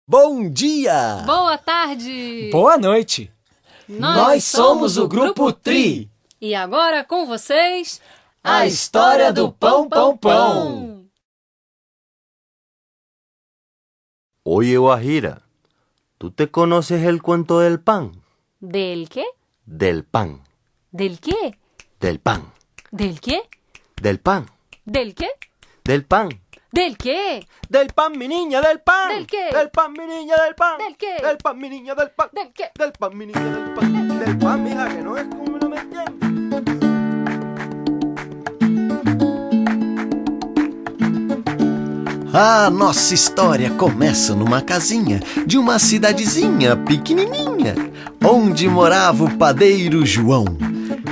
Bom dia! Boa tarde! Boa noite! Nós somos o Grupo Tri! E agora com vocês... A história do Pão Pão Pão! Oye, Guajira, ¿tú te conoces el cuento del pan? ¿Del qué? Del pan. ¿Del qué? Del pan. ¿Del qué? Del pan. ¿Del qué? Del pan. ¿Del qué? Del pan, mi niña, del pan. ¿Del qué? Del pan, mi niña, del pan. ¿Del qué? Del pan, mi niña, del pan. ¿Del qué? Del pan, mi niña, del pan. Del pan, mija, que no es como no me entiendes. A nossa história começa numa casinha de uma cidadezinha pequenininha, onde morava o padeiro João.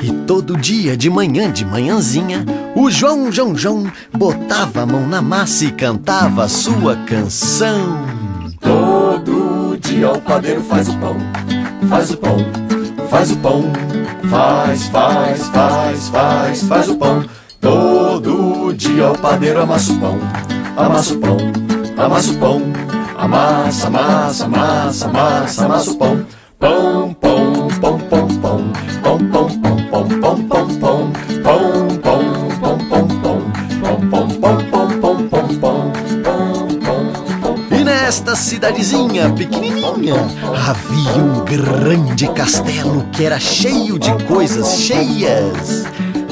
E todo dia de manhãzinha, o João botava a mão na massa e cantava a sua canção. Todo dia o padeiro faz o pão, faz o pão, faz o pão, faz o pão. Todo dia o padeiro amassa o pão, amassa o pão, amassa o pão, amassa o pão. Pão, pão, pão, pão, pão, pão, pão, pão, pão, pão, pão, pão, pão, pão, pão, pão, pão, pão, pão, pão. E nesta cidadezinha pequenininha havia um grande castelo que era cheio de coisas cheias.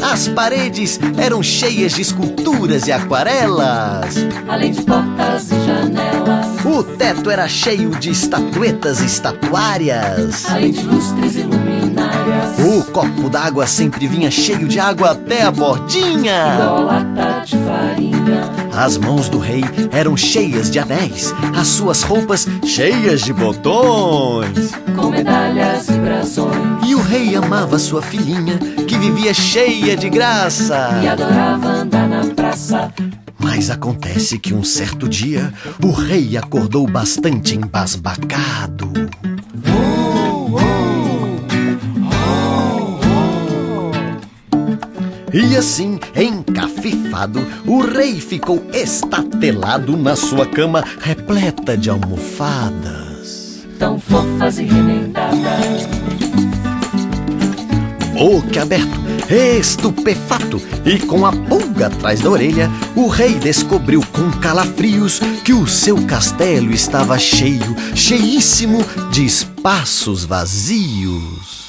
As paredes eram cheias de esculturas e aquarelas, além de portas e janelas. O teto era cheio de estatuetas e estatuárias, além de lustres e luminárias. O copo d'água sempre vinha cheio de água até a bordinha. Igual lata de farinha. As mãos do rei eram cheias de anéis, as suas roupas cheias de botões, com medalhas e brasões. E o rei amava sua filhinha, que vivia cheia de graça e adorava andar na praça. Mas acontece que um certo dia o rei acordou bastante embasbacado. E assim, encafifado, o rei ficou estatelado na sua cama repleta de almofadas, tão fofas e remendadas. Boca aberto, estupefato e com a pulga atrás da orelha, o rei descobriu com calafrios que o seu castelo estava cheíssimo de espaços vazios.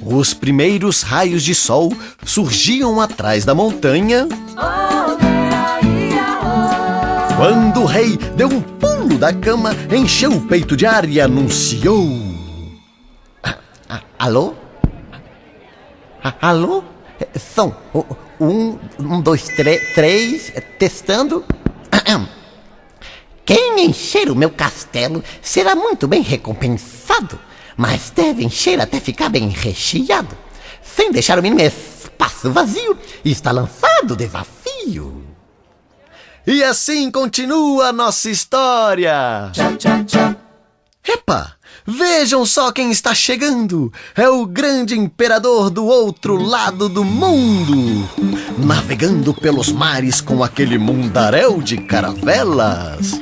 Os primeiros raios de sol surgiam atrás da montanha, quando o rei deu um pulo da cama, encheu o peito de ar e anunciou: Alô? Alô? Som. 1, 2, 3, testando. Quem encher o meu castelo será muito bem recompensado, mas deve encher até ficar bem recheado, sem deixar o mínimo espaço vazio. Está lançado o desafio. E assim continua a nossa história. Tchá, tchá, tchá. Epa! Vejam só quem está chegando! É o grande imperador do outro lado do mundo, navegando pelos mares com aquele mundaréu de caravelas.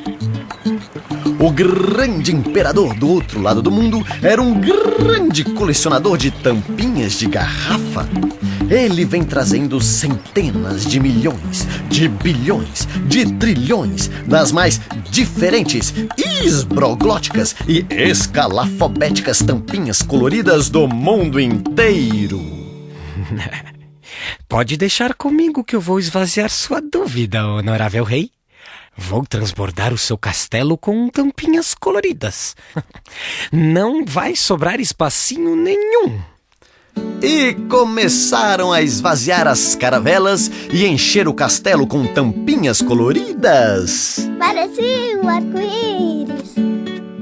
O grande imperador do outro lado do mundo era um grande colecionador de tampinhas de garrafa. Ele vem trazendo centenas de milhões, de bilhões, de trilhões das mais diferentes, esbroglóticas e escalafobéticas tampinhas coloridas do mundo inteiro. Pode deixar comigo que eu vou esvaziar sua dúvida, honorável rei. Vou transbordar o seu castelo com tampinhas coloridas. Não vai sobrar espacinho nenhum. E começaram a esvaziar as caravelas e encher o castelo com tampinhas coloridas. Parecia um arco-íris.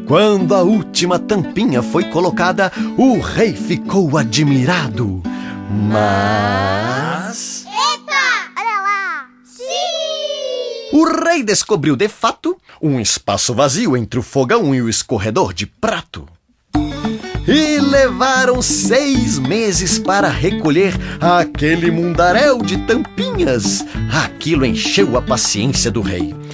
Quando a última tampinha foi colocada, o rei ficou admirado. Mas... Epa! Olha lá! Sim! O rei descobriu de fato um espaço vazio entre o fogão e o escorredor de prato. E levaram 6 meses para recolher aquele mundaréu de tampinhas. Aquilo encheu a paciência do rei.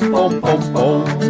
pom, pom, pom, pom.